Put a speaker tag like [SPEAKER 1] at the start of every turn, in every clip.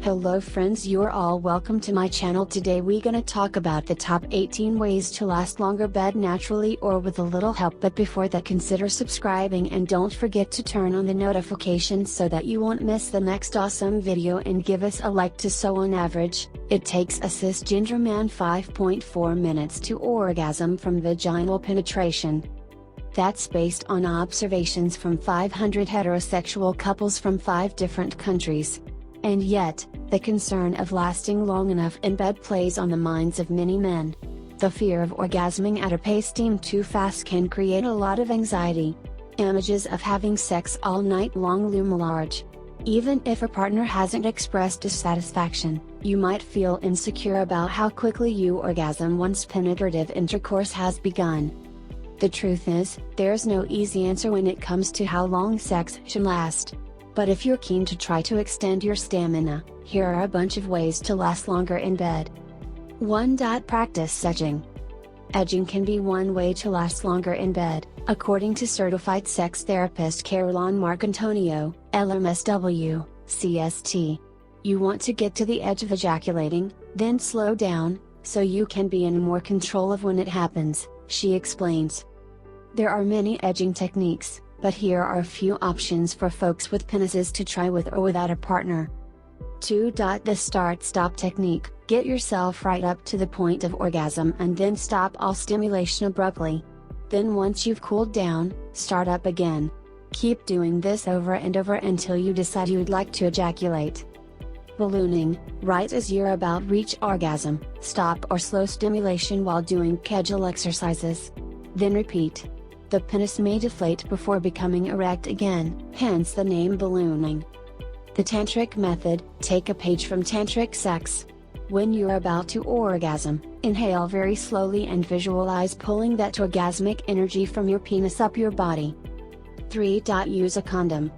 [SPEAKER 1] Hello friends, you're all welcome to my channel. Today we gonna talk about the top 18 ways to last longer bed naturally or with a little help, but before that consider subscribing and don't forget to turn on the notifications so that you won't miss the next awesome video, and give us a like. So on average, it takes a cisgender man 5.4 minutes to orgasm from vaginal penetration. That's based on observations from 500 heterosexual couples from 5 different countries. And yet, the concern of lasting long enough in bed plays on the minds of many men. The fear of orgasming at a pace deemed too fast can create a lot of anxiety. Images of having sex all night long loom large. Even if a partner hasn't expressed dissatisfaction, you might feel insecure about how quickly you orgasm once penetrative intercourse has begun. The truth is, there's no easy answer when it comes to how long sex should last. But if you're keen to try to extend your stamina, here are a bunch of ways to last longer in bed. 1. Practice edging. Edging can be one way to last longer in bed, according to certified sex therapist Carolanne Marcantonio, LMSW, CST. You want to get to the edge of ejaculating, then slow down, so you can be in more control of when it happens, she explains. There are many edging techniques, but here are a few options for folks with penises to try with or without a partner. 2. The start-stop technique. Get yourself right up to the point of orgasm and then stop all stimulation abruptly. Then once you've cooled down, start up again. Keep doing this over and over until you decide you'd like to ejaculate. Ballooning. Right as you're about to reach orgasm, stop or slow stimulation while doing Kegel exercises. Then repeat. The penis may deflate before becoming erect again, hence the name ballooning. The tantric method. Take a page from tantric sex. When you're about to orgasm, inhale very slowly and visualize pulling that orgasmic energy from your penis up your body. 3. Use a condom.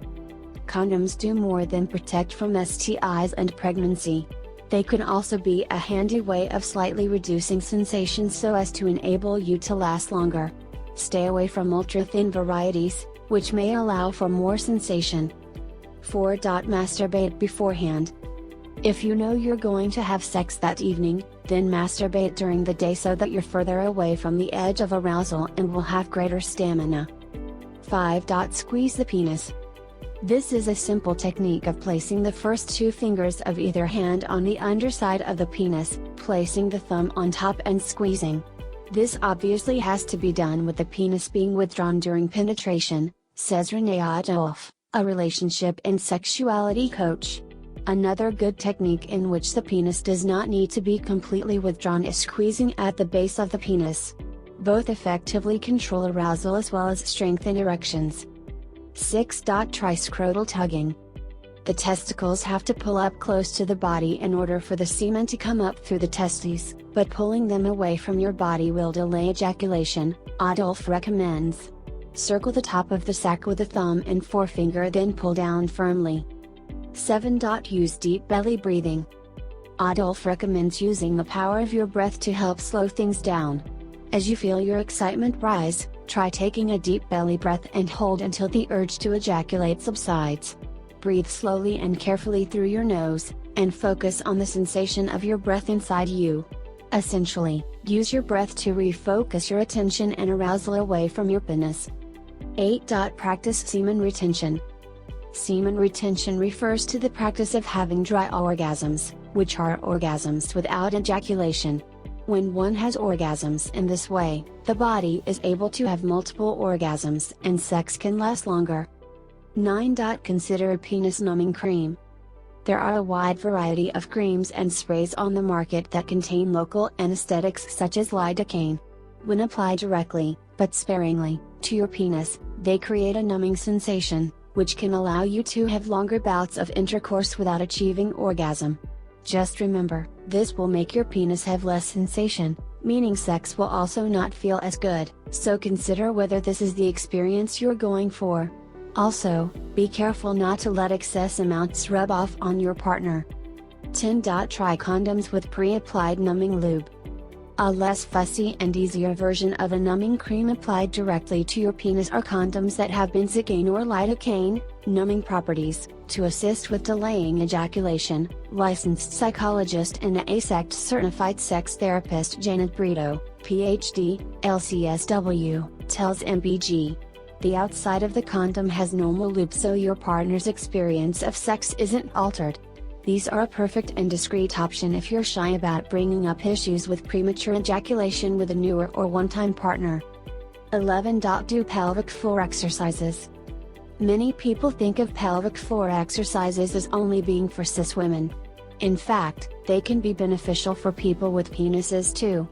[SPEAKER 1] Condoms do more than protect from STIs and pregnancy. They can also be a handy way of slightly reducing sensation so as to enable you to last longer. Stay away from ultra-thin varieties, which may allow for more sensation. 4. Masturbate beforehand. If you know you're going to have sex that evening, then masturbate during the day so that you're further away from the edge of arousal and will have greater stamina. 5. Squeeze the penis. This is a simple technique of placing the first 2 fingers of either hand on the underside of the penis, placing the thumb on top and squeezing. This obviously has to be done with the penis being withdrawn during penetration, says Renee Adolph, a relationship and sexuality coach. Another good technique in which the penis does not need to be completely withdrawn is squeezing at the base of the penis. Both effectively control arousal as well as strengthen erections. 6. Try scrotal tugging. The testicles have to pull up close to the body in order for the semen to come up through the testes, but pulling them away from your body will delay ejaculation, Adolph recommends. Circle the top of the sac with a thumb and forefinger, then pull down firmly. 7. Use deep belly breathing. Adolph recommends using the power of your breath to help slow things down. As you feel your excitement rise, try taking a deep belly breath and hold until the urge to ejaculate subsides. Breathe slowly and carefully through your nose, and focus on the sensation of your breath inside you. Essentially, use your breath to refocus your attention and arousal away from your penis. 8. Practice semen retention. Semen retention refers to the practice of having dry orgasms, which are orgasms without ejaculation. When one has orgasms in this way, the body is able to have multiple orgasms and sex can last longer. 9. Consider a penis numbing cream. There are a wide variety of creams and sprays on the market that contain local anesthetics such as lidocaine. When applied directly, but sparingly, to your penis, they create a numbing sensation, which can allow you to have longer bouts of intercourse without achieving orgasm. Just remember, this will make your penis have less sensation, meaning sex will also not feel as good, so consider whether this is the experience you're going for. Also, be careful not to let excess amounts rub off on your partner. 10. Try condoms with pre-applied numbing lube. A less fussy and easier version of a numbing cream applied directly to your penis are condoms that have benzocaine or lidocaine, numbing properties, to assist with delaying ejaculation, licensed psychologist and ASECT certified sex therapist Janet Brito, PhD, LCSW, tells MBG. The outside of the condom has normal lube so your partner's experience of sex isn't altered. These are a perfect and discreet option if you're shy about bringing up issues with premature ejaculation with a newer or one-time partner. 11. Do pelvic floor exercises. Many people think of pelvic floor exercises as only being for cis women. In fact, they can be beneficial for people with penises too.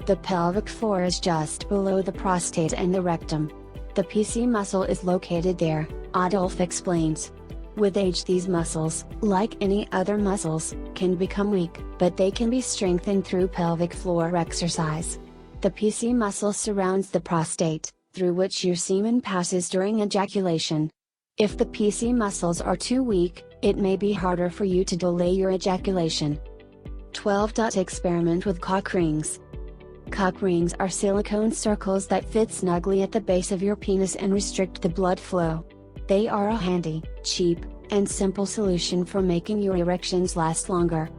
[SPEAKER 1] The pelvic floor is just below the prostate and the rectum. The PC muscle is located there, Adolf explains. With age these muscles, like any other muscles, can become weak, but they can be strengthened through pelvic floor exercise. The PC muscle surrounds the prostate, through which your semen passes during ejaculation. If the PC muscles are too weak, it may be harder for you to delay your ejaculation. 12. Experiment with cock rings. Cock rings are silicone circles that fit snugly at the base of your penis and restrict the blood flow. They are a handy, cheap, and simple solution for making your erections last longer.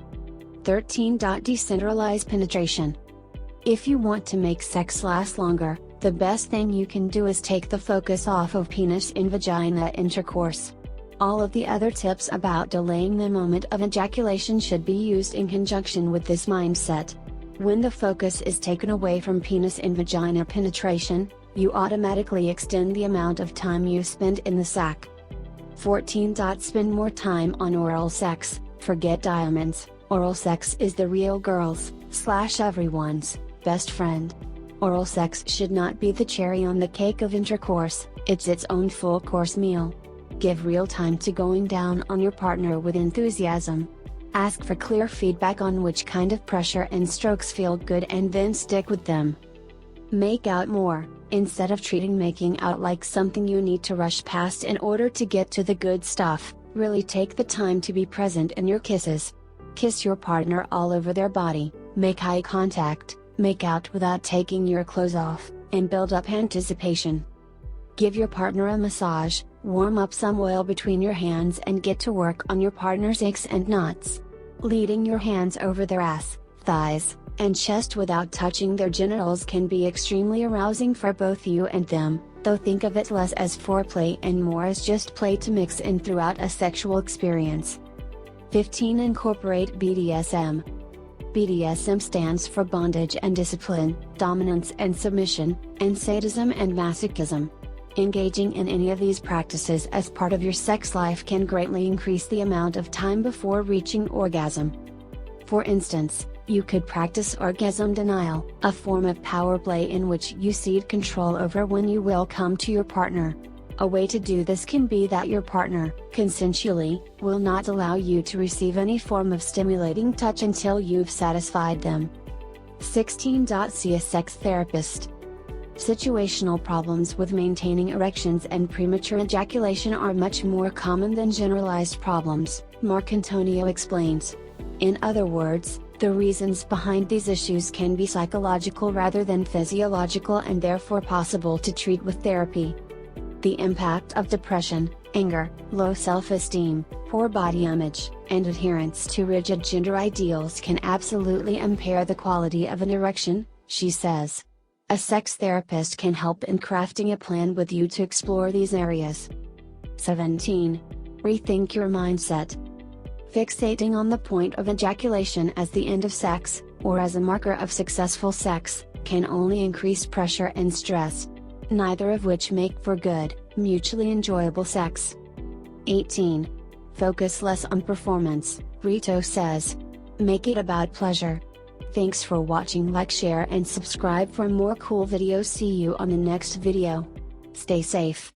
[SPEAKER 1] 13. Decentralize penetration. If you want to make sex last longer, the best thing you can do is take the focus off of penis in vagina intercourse. All of the other tips about delaying the moment of ejaculation should be used in conjunction with this mindset. When the focus is taken away from penis in vagina penetration, you automatically extend the amount of time you spend in the sack. 14. Spend more time on oral sex, forget diamonds. Oral sex is the real girl's, everyone's, best friend. Oral sex should not be the cherry on the cake of intercourse, it's its own full course meal. Give real time to going down on your partner with enthusiasm. Ask for clear feedback on which kind of pressure and strokes feel good and then stick with them. Make out more. Instead of treating making out like something you need to rush past in order to get to the good stuff, really take the time to be present in your kisses. Kiss your partner all over their body, make eye contact, make out without taking your clothes off, and build up anticipation. Give your partner a massage, warm up some oil between your hands and get to work on your partner's aches and knots. Leading your hands over their ass, thighs, and chest without touching their genitals can be extremely arousing for both you and them, though think of it less as foreplay and more as just play to mix in throughout a sexual experience. 15. Incorporate BDSM. BDSM stands for bondage and discipline, dominance and submission, and sadism and masochism. Engaging in any of these practices as part of your sex life can greatly increase the amount of time before reaching orgasm. For instance, you could practice orgasm denial, a form of power play in which you cede control over when you will come to your partner. A way to do this can be that your partner, consensually, will not allow you to receive any form of stimulating touch until you've satisfied them. 16. See a sex therapist. Situational problems with maintaining erections and premature ejaculation are much more common than generalized problems, Marcantonio explains. In other words, the reasons behind these issues can be psychological rather than physiological and therefore possible to treat with therapy. The impact of depression, anger, low self-esteem, poor body image, and adherence to rigid gender ideals can absolutely impair the quality of an erection, she says. A sex therapist can help in crafting a plan with you to explore these areas. 17. Rethink your mindset. Fixating on the point of ejaculation as the end of sex, or as a marker of successful sex, can only increase pressure and stress. Neither of which make for good, mutually enjoyable sex. 18. Focus less on performance, Brito says. Make it about pleasure. Thanks for watching. Like, share and subscribe for more cool videos. See you on the next video. Stay safe.